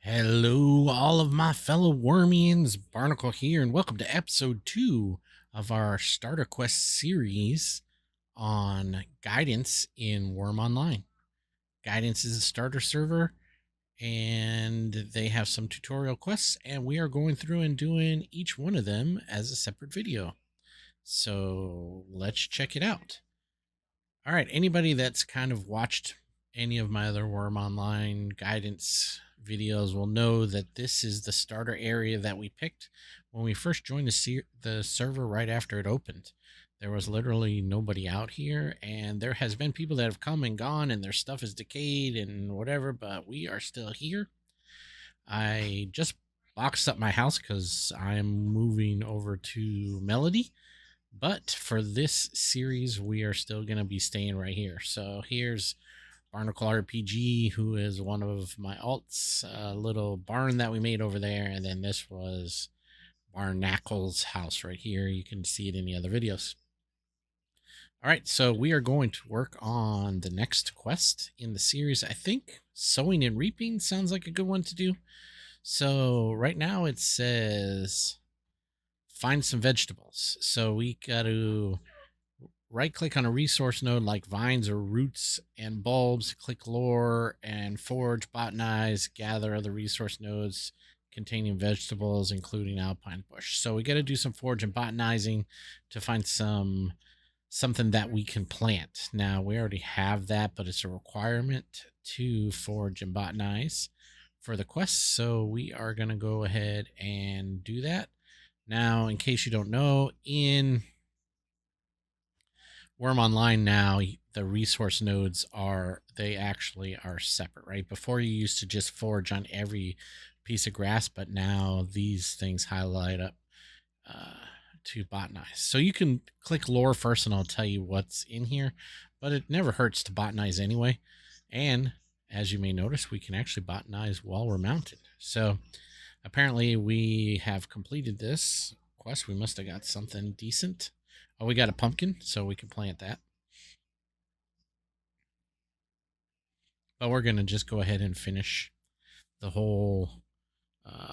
Hello, all of my fellow Wormians. Barnacle here, and welcome to episode 2 of our Starter Quest series on Guidance in Wurm Online. Guidance is a starter server, and they have some tutorial quests, and we are going through and doing each one of them as a separate video. So let's check it out. All right, anybody that's kind of watched any of my other Wurm Online guidance videos will know that this is the starter area that we picked when we first joined the server right after it opened. There was literally nobody out here, and there has been people that have come and gone and their stuff is decayed and whatever, but we are still here. I just boxed up my house because I'm moving over to Melody. But for this series, we are still going to be staying right here. So here's Barnacle RPG, who is one of my alts, a little barn that we made over there. And then this was Barnacle's house right here. You can see it in the other videos. All right, so we are going to work on the next quest in the series. I think Sowing and Reaping sounds like a good one to do. So right now it says find some vegetables. So we got to right click on a resource node like vines or roots and bulbs, click lore and forge, botanize, gather other resource nodes containing vegetables, including alpine bush. So we got to do some forge and botanizing to find something that we can plant. Now we already have that, but it's a requirement to forge and botanize for the quest. So we are going to go ahead and do that. Now, in case you don't know, in Wurm Online now, the resource nodes actually are separate, right? Before you used to just forage on every piece of grass, but now these things highlight up to botanize. So you can click lore first and I'll tell you what's in here, but it never hurts to botanize anyway. And as you may notice, we can actually botanize while we're mounted. So apparently we have completed this quest. We must have got something decent. Oh, we got a pumpkin, so we can plant that. But we're going to just go ahead and finish the whole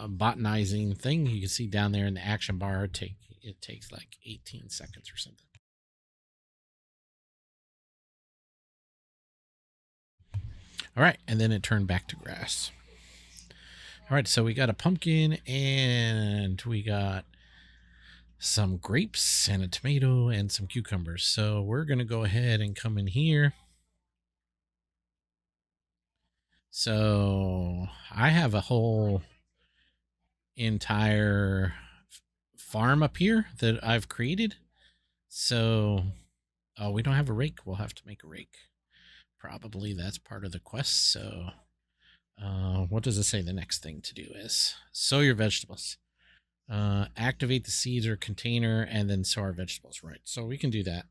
botanizing thing. You can see down there in the action bar, it takes like 18 seconds or something. All right, and then it turned back to grass. All right, so we got a pumpkin and we got some grapes and a tomato and some cucumbers. So we're going to go ahead and come in here. So I have a whole entire farm up here that I've created. So, oh, we don't have a rake. We'll have to make a rake. Probably that's part of the quest. So, what does it say the next thing to do is? Sow your vegetables. Activate the seeds or container and then sow our vegetables. Right. So we can do that.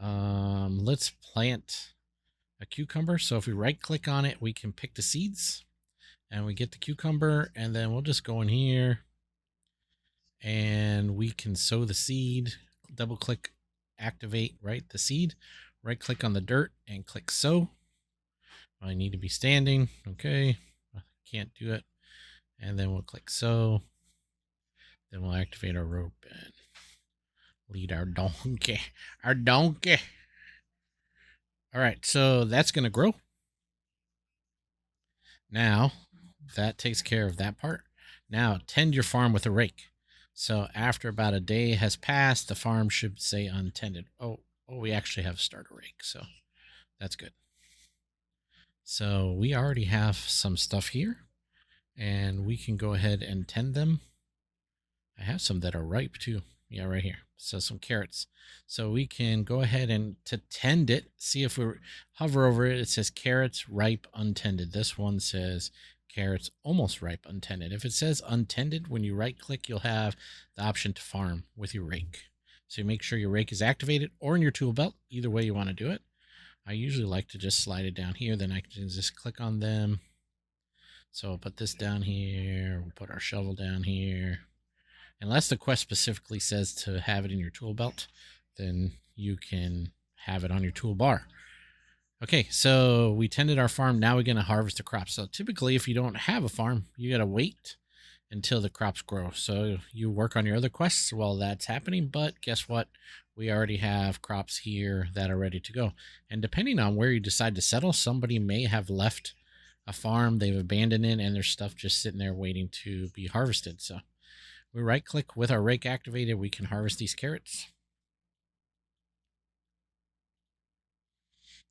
Let's plant a cucumber. So if we right click on it, we can pick the seeds and we get the cucumber, and then we'll just go in here and we can sow the seed. Double click, activate, right, the seed. Right click on the dirt and click sow. I need to be standing. Okay, can't do it. And then we'll click sow. Then we'll activate our rope and lead our donkey. Our donkey. All right, so that's going to grow. Now, that takes care of that part. Now, tend your farm with a rake. So after about a day has passed, the farm should say untended. Oh, we actually have starter rake, so that's good. So we already have some stuff here, and we can go ahead and tend them. I have some that are ripe too. Yeah, right here. So some carrots. So we can go ahead and to tend it, see if we hover over it, it says carrots ripe untended. This one says carrots almost ripe untended. If it says untended, when you right click, you'll have the option to farm with your rake. So you make sure your rake is activated or in your tool belt, either way you want to do it. I usually like to just slide it down here, then I can just click on them. So I'll put this down here, we'll put our shovel down here. Unless the quest specifically says to have it in your tool belt, then you can have it on your toolbar. Okay, so we tended our farm. Now we're going to harvest the crops. So typically, if you don't have a farm, you got to wait until the crops grow. So you work on your other quests while that's happening. But guess what? We already have crops here that are ready to go. And depending on where you decide to settle, somebody may have left a farm, they've abandoned it, and there's stuff just sitting there waiting to be harvested. So we right click with our rake activated, we can harvest these carrots.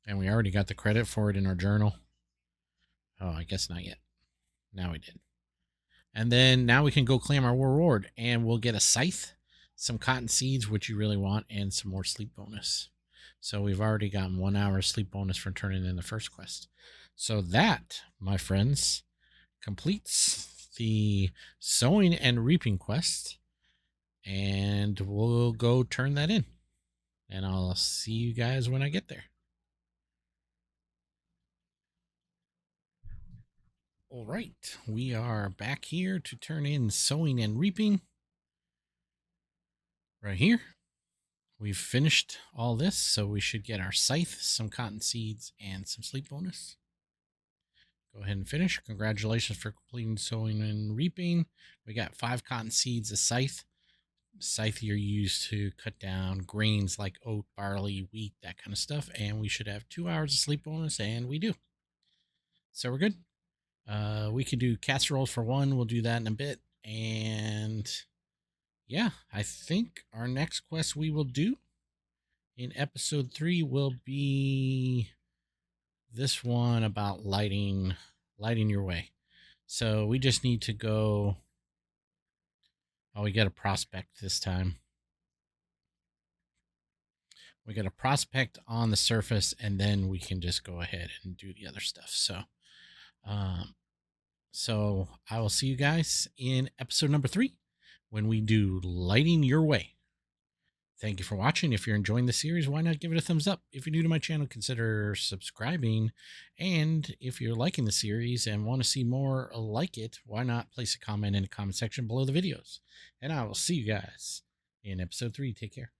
And we already got the credit for it in our journal. Oh, I guess not yet. Now we did. And then now we can go claim our reward, and we'll get a scythe, some cotton seeds, which you really want, and some more sleep bonus. So we've already gotten 1 hour sleep bonus for turning in the first quest. So that, my friends, completes the sowing and reaping quest. And we'll go turn that in. And I'll see you guys when I get there. All right, we are back here to turn in sowing and reaping. Right here. We've finished all this, so we should get our scythe, some cotton seeds, and some sleep bonus. Go ahead and finish. Congratulations for completing sowing and reaping. We got 5 cotton seeds, a scythe. Scythe you're used to cut down grains like oat, barley, wheat, that kind of stuff. And we should have 2 hours of sleep bonus, and we do. So we're good. We can do casseroles for 1. We'll do that in a bit. And yeah, I think our next quest we will do in episode 3 will be this one about lighting your way. So we just need to go. Oh, we got a prospect this time. We got a prospect on the surface, and then we can just go ahead and do the other stuff. So I will see you guys in episode number 3 when we do lighting your way. Thank you for watching. If you're enjoying the series, why not give it a thumbs up? If you're new to my channel, consider subscribing. And if you're liking the series and want to see more like it, why not place a comment in the comment section below the videos? And I will see you guys in episode 3. Take care.